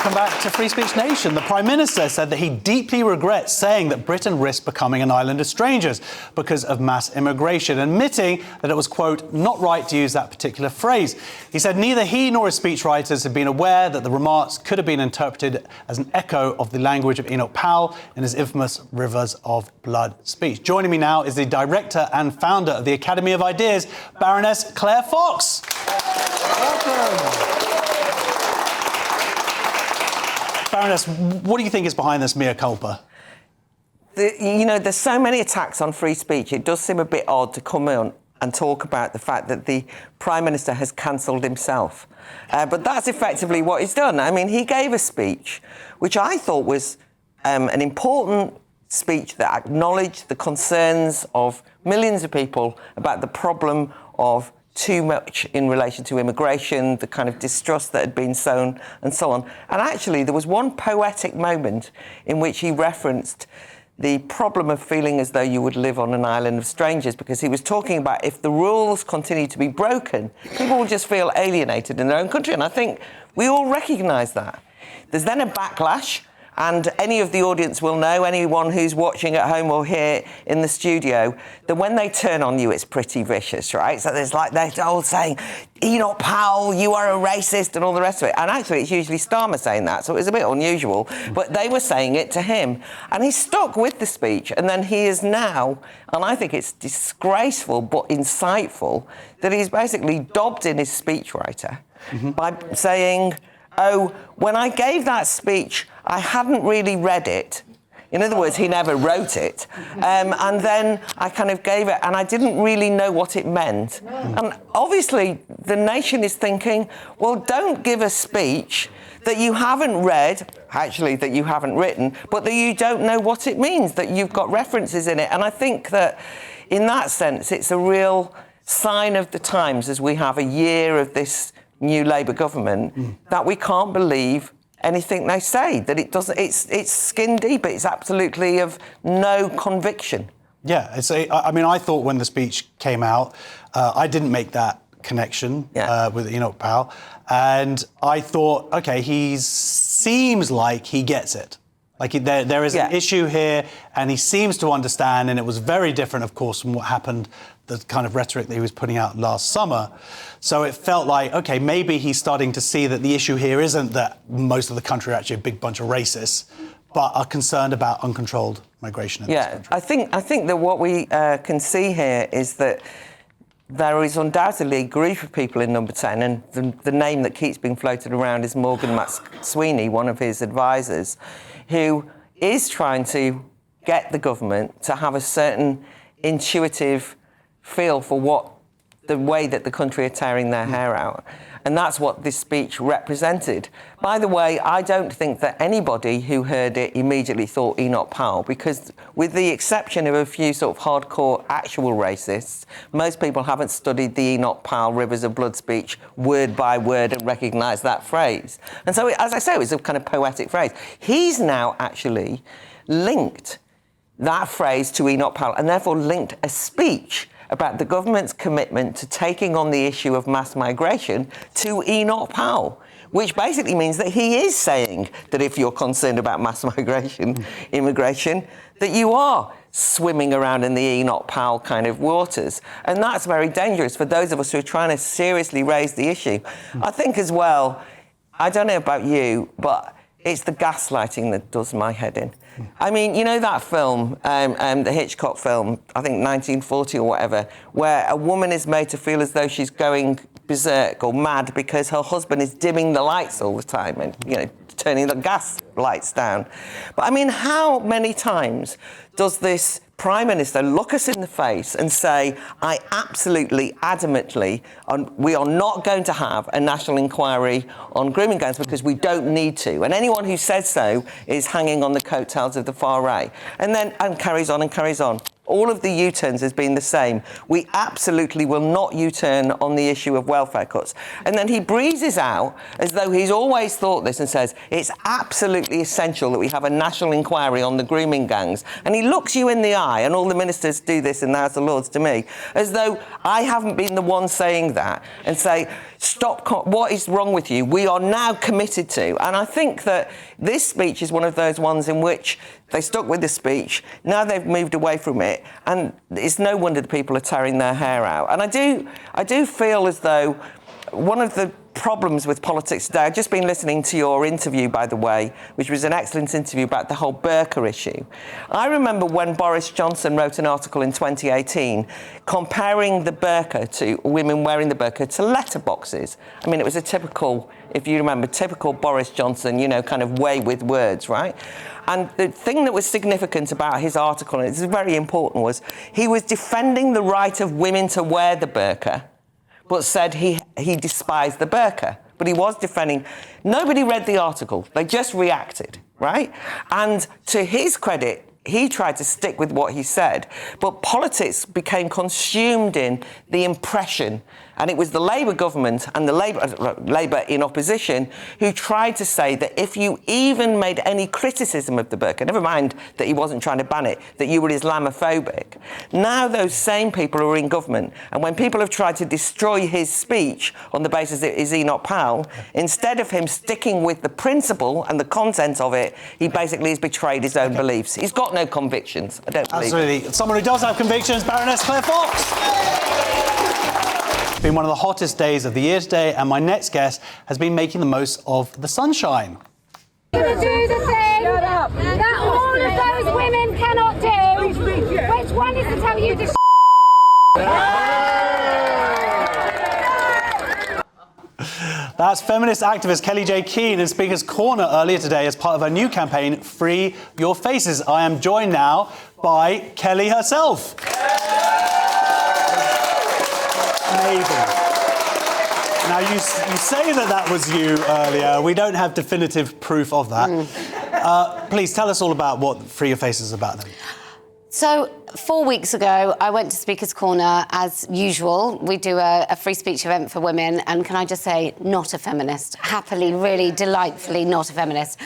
Welcome back to Free Speech Nation. The Prime Minister said that he deeply regrets saying that Britain risked becoming an island of strangers because of mass immigration, admitting that it was, quote, not right to use that particular phrase. He said neither he nor his speechwriters had been aware that the remarks could have been interpreted as an echo of the language of Enoch Powell in his infamous Rivers of Blood speech. Joining me now is the director and founder of the Academy of Ideas, Baroness Claire Fox. Welcome. Baroness, what do you think is behind this mea culpa? There's so many attacks on free speech. It does seem a bit odd to come on and talk about the fact that the Prime Minister has cancelled himself. But that's effectively what he's done. I mean, he gave a speech which I thought was an important speech that acknowledged the concerns of millions of people about the problem of too much in relation to immigration, the kind of distrust that had been sown and so on. And actually, there was one poetic moment in which he referenced the problem of feeling as though you would live on an island of strangers, because he was talking about if the rules continue to be broken, people will just feel alienated in their own country. And I think we all recognise that. There's then a backlash, and any of the audience will know, anyone who's watching at home or here in the studio, that when they turn on you, it's pretty vicious, right? So there's like they're all saying, Enoch Powell, you are a racist, and all the rest of it. And actually, it's usually Starmer saying that, so it was a bit unusual. But they were saying it to him. And he stuck with the speech. And then he is now, and I think it's disgraceful but insightful, that he's basically dobbed in his speechwriter by saying, oh, when I gave that speech, I hadn't really read it. In other words, he never wrote it. And then I kind of gave it, and I didn't really know what it meant. And obviously, the nation is thinking, well, don't give a speech that you haven't read, actually, that you haven't written, but that you don't know what it means, that you've got references in it. And I think that, in that sense, it's a real sign of the times, as we have a year of this new Labour government, that we can't believe anything they say, that it doesn't. It's skin deep. It's absolutely of no conviction. Yeah, I mean, I thought when the speech came out, I didn't make that connection with Enoch Powell, and I thought, okay, he seems like he gets it. Like there is an issue here, and he seems to understand, and it was very different, of course, from what happened, the kind of rhetoric that he was putting out last summer. So it felt like, OK, maybe he's starting to see that the issue here isn't that most of the country are actually a big bunch of racists, but are concerned about uncontrolled migration in this country. I think that what we can see here is that there is undoubtedly a group of people in Number 10, and the name that keeps being floated around is Morgan McSweeney, one of his advisors, who is trying to get the government to have a certain intuitive feel for the way that the country are tearing their hair out. And that's what this speech represented. By the way, I don't think that anybody who heard it immediately thought Enoch Powell, because with the exception of a few sort of hardcore actual racists, most people haven't studied the Enoch Powell Rivers of Blood speech word by word and recognised that phrase. And so, as I say, it was a kind of poetic phrase. He's now actually linked that phrase to Enoch Powell, and therefore linked a speech about the government's commitment to taking on the issue of mass migration to Enoch Powell, which basically means that he is saying that if you're concerned about mass migration, immigration, that you are swimming around in the Enoch Powell kind of waters. And that's very dangerous for those of us who are trying to seriously raise the issue. I think as well, I don't know about you, but it's the gaslighting that does my head in. I mean, you know that film, the Hitchcock film, I think 1940 or whatever, where a woman is made to feel as though she's going berserk or mad because her husband is dimming the lights all the time and, you know, turning the gas lights down. But I mean, how many times does this Prime Minister look us in the face and say, I absolutely, adamantly, we are not going to have a national inquiry on grooming gangs because we don't need to. And anyone who says so is hanging on the coattails of the far right. And carries on and carries on. All of the U-turns has been the same. We absolutely will not U-turn on the issue of welfare cuts. And then he breezes out as though he's always thought this and says, it's absolutely essential that we have a national inquiry on the grooming gangs. And he looks you in the eye, and all the ministers do this in the House of Lords to me, as though I haven't been the one saying that, and say, stop, what is wrong with you? We are now committed to. And I think that this speech is one of those ones in which they stuck with the speech, now they've moved away from it, and it's no wonder that people are tearing their hair out. And I do feel as though one of the problems with politics today, I've just been listening to your interview, by the way, which was an excellent interview about the whole burqa issue. I remember when Boris Johnson wrote an article in 2018 comparing the burqa to women wearing the burqa to letterboxes. I mean, it was a typical, if you remember, typical Boris Johnson, you know, kind of way with words, right? And the thing that was significant about his article, and it's very important, was he was defending the right of women to wear the burqa, but said he despised the burqa. But he was defending... Nobody read the article. They just reacted, right? And to his credit, he tried to stick with what he said, but politics became consumed in the impression, and it was the Labour government and the Labour in opposition who tried to say that if you even made any criticism of the burqa, never mind that he wasn't trying to ban it, that you were Islamophobic. Now those same people are in government, and when people have tried to destroy his speech on the basis that is he not Powell, instead of him sticking with the principle and the content of it, he basically has betrayed his own beliefs. He's got no convictions. I don't believe Absolutely. Someone who does have convictions, Baroness Claire Fox. It's been one of the hottest days of the year today, and my next guest has been making the most of the sunshine. To do the thing that all of those women cannot do. Which one is to tell you to That's feminist activist Kelly J. Keane in Speaker's Corner earlier today as part of her new campaign, Free Your Faces. I am joined now by Kelly herself. Amazing. Now, you say that was you earlier. We don't have definitive proof of that. Please tell us all about what Free Your Faces is about then. So 4 weeks ago, I went to Speaker's Corner as usual. We do a free speech event for women, and can I just say, not a feminist. Happily, really, delightfully not a feminist.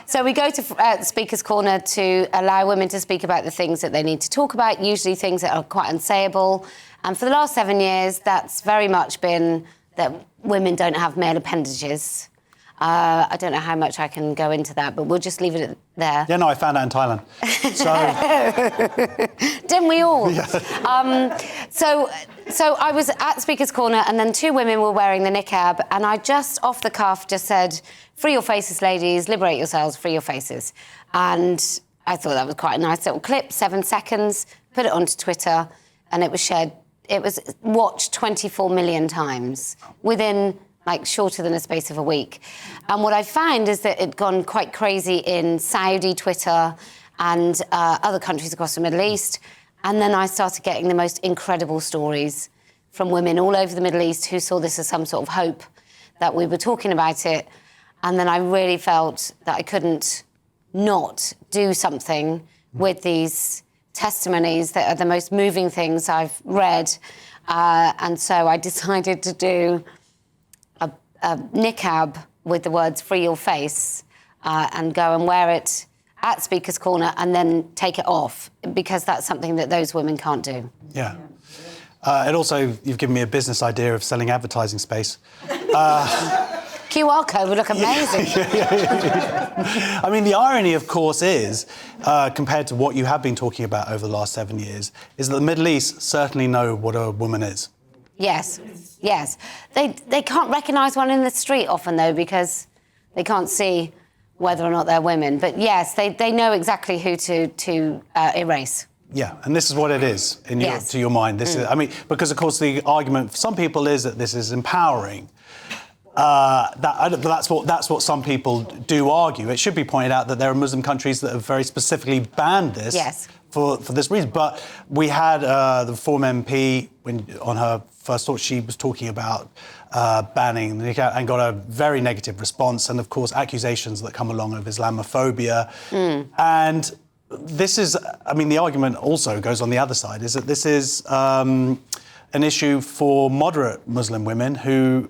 So we go to Speaker's Corner to allow women to speak about the things that they need to talk about, usually things that are quite unsayable. And for the last 7 years, that's very much been that women don't have male appendages. I don't know how much I can go into that, but we'll just leave it there. Yeah, no, I found out in Thailand. So... Didn't we all? Yeah. So I was at Speaker's Corner, and then two women were wearing the niqab, and I just, off the cuff, just said, free your faces, ladies, liberate yourselves, free your faces. And I thought that was quite a nice little clip, 7 seconds, put it onto Twitter, and it was shared. It was watched 24 million times within... like shorter than a space of a week. And what I found is that it'd gone quite crazy in Saudi Twitter and other countries across the Middle East. And then I started getting the most incredible stories from women all over the Middle East who saw this as some sort of hope that we were talking about it. And then I really felt that I couldn't not do something with these testimonies that are the most moving things I've read. And so I decided to do a niqab with the words free your face and go and wear it at Speaker's Corner and then take it off, because that's something that those women can't do. Yeah. And also, you've given me a business idea of selling advertising space. QR code would look amazing. I mean, the irony, of course, is, compared to what you have been talking about over the last 7 years, is that the Middle East certainly know what a woman is. Yes. They can't recognise one in the street often, though, because they can't see whether or not they're women. But yes, they know exactly who to erase. Yeah, and this is what it is, to your mind. This is, I mean, because, of course, the argument for some people is that this is empowering. That's what some people do argue. It should be pointed out that there are Muslim countries that have very specifically banned this. Yes. For this reason. But we had the former MP, on her first talk, she was talking about banning the niqab and got a very negative response, and, of course, accusations that come along of Islamophobia. And this is, I mean, the argument also goes on the other side, is that this is an issue for moderate Muslim women who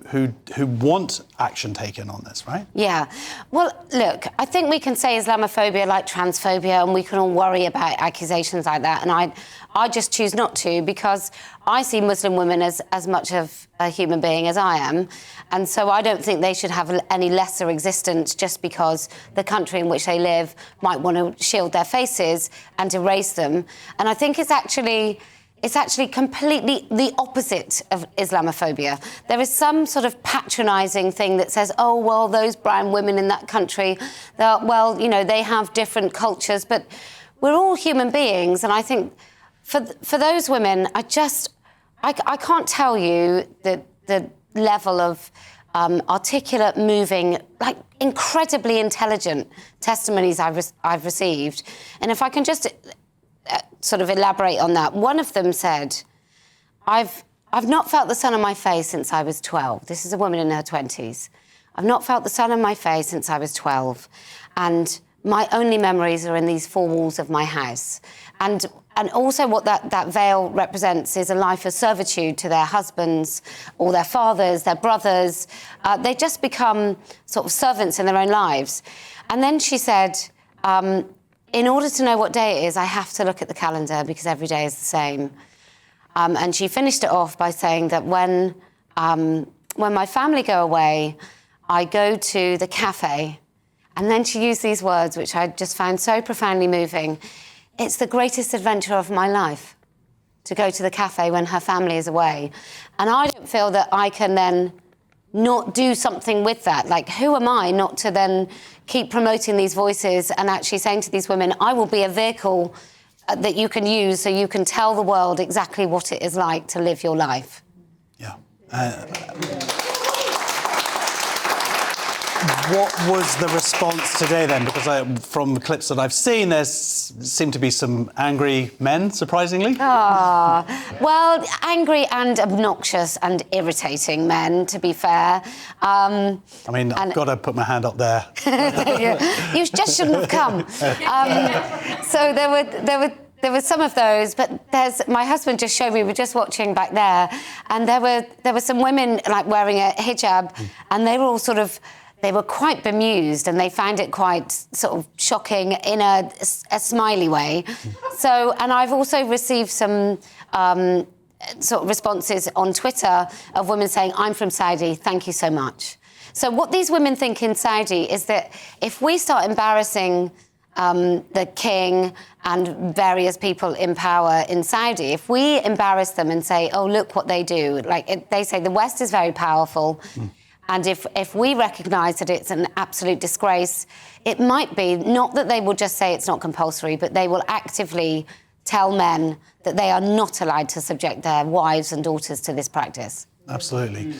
want action taken on this, right? Yeah. Well, look, I think we can say Islamophobia like transphobia, and we can all worry about accusations like that. And I just choose not to, because I see Muslim women as much of a human being as I am. And so I don't think they should have any lesser existence just because the country in which they live might want to shield their faces and erase them. And I think it's actually completely the opposite of Islamophobia. There is some sort of patronising thing that says, oh, well, those brown women in that country, well, you know, they have different cultures, but we're all human beings. And I think for those women, I can't tell you the level of articulate, moving, like incredibly intelligent testimonies I've received. And if I can just sort of elaborate on that. One of them said, I've not felt the sun on my face since I was 12. This is a woman in her 20s. I've not felt the sun on my face since I was 12. And my only memories are in these four walls of my house. And also what that veil represents is a life of servitude to their husbands or their fathers, their brothers. They just become sort of servants in their own lives. And then she said, in order to know what day it is, I have to look at the calendar because every day is the same. And she finished it off by saying that when my family go away, I go to the cafe. And then she used these words, which I just found so profoundly moving. It's the greatest adventure of my life to go to the cafe when her family is away. And I don't feel that I can then not do something with that. Like, who am I not to then keep promoting these voices and actually saying to these women, I will be a vehicle that you can use so you can tell the world exactly what it is like to live your life. Yeah. What was the response today then? Because from the clips that I've seen, there seem to be some angry men, surprisingly. Well, angry and obnoxious and irritating men, to be fair. I mean, I've got to put my hand up there. You just shouldn't have come. So there were some of those, but my husband just showed me, we were just watching back there, and there were some women like wearing a hijab, and they were all they were quite bemused, and they found it quite sort of shocking in a smiley way. So, and I've also received some sort of responses on Twitter of women saying, I'm from Saudi, thank you so much. So what these women think in Saudi is that if we start embarrassing the king and various people in power in Saudi, if we embarrass them and say, oh, look what they do, they say the West is very powerful, and if we recognise that it's an absolute disgrace, it might be not that they will just say it's not compulsory, but they will actively tell men that they are not allowed to subject their wives and daughters to this practice. Absolutely.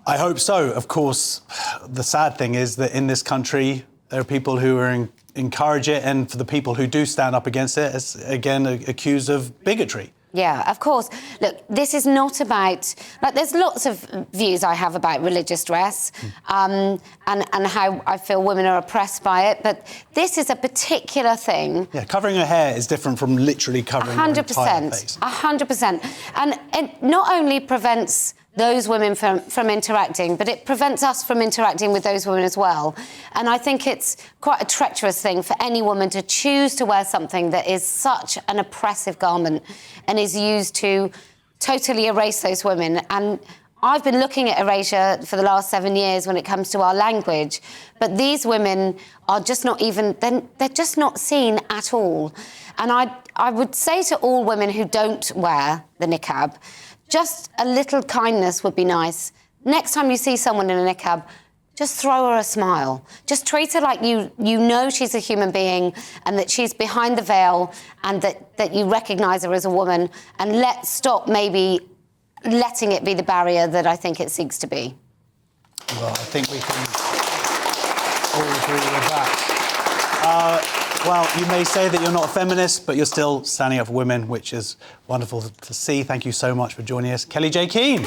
I hope so. Of course, the sad thing is that in this country, there are people who encourage it, and for the people who do stand up against it, it's again accused of bigotry. Yeah, of course. Look, this is not about... there's lots of views I have about religious dress and how I feel women are oppressed by it, but this is a particular thing. Yeah, covering her hair is different from literally covering her entire face. 100%. And it not only prevents those women from interacting, but it prevents us from interacting with those women as well. And I think it's quite a treacherous thing for any woman to choose to wear something that is such an oppressive garment and is used to totally erase those women. And I've been looking at erasure for the last 7 years when it comes to our language, but these women are just not even, they're just not seen at all. And I would say to all women who don't wear the niqab, just a little kindness would be nice. Next time you see someone in a niqab, just throw her a smile. Just treat her like you know she's a human being and that she's behind the veil and that you recognise her as a woman, and let's stop maybe letting it be the barrier that I think it seeks to be. Well, I think we can all agree with that. Well, you may say that you're not a feminist, but you're still standing up for women, which is wonderful to see. Thank you so much for joining us. Kelly J. Keane.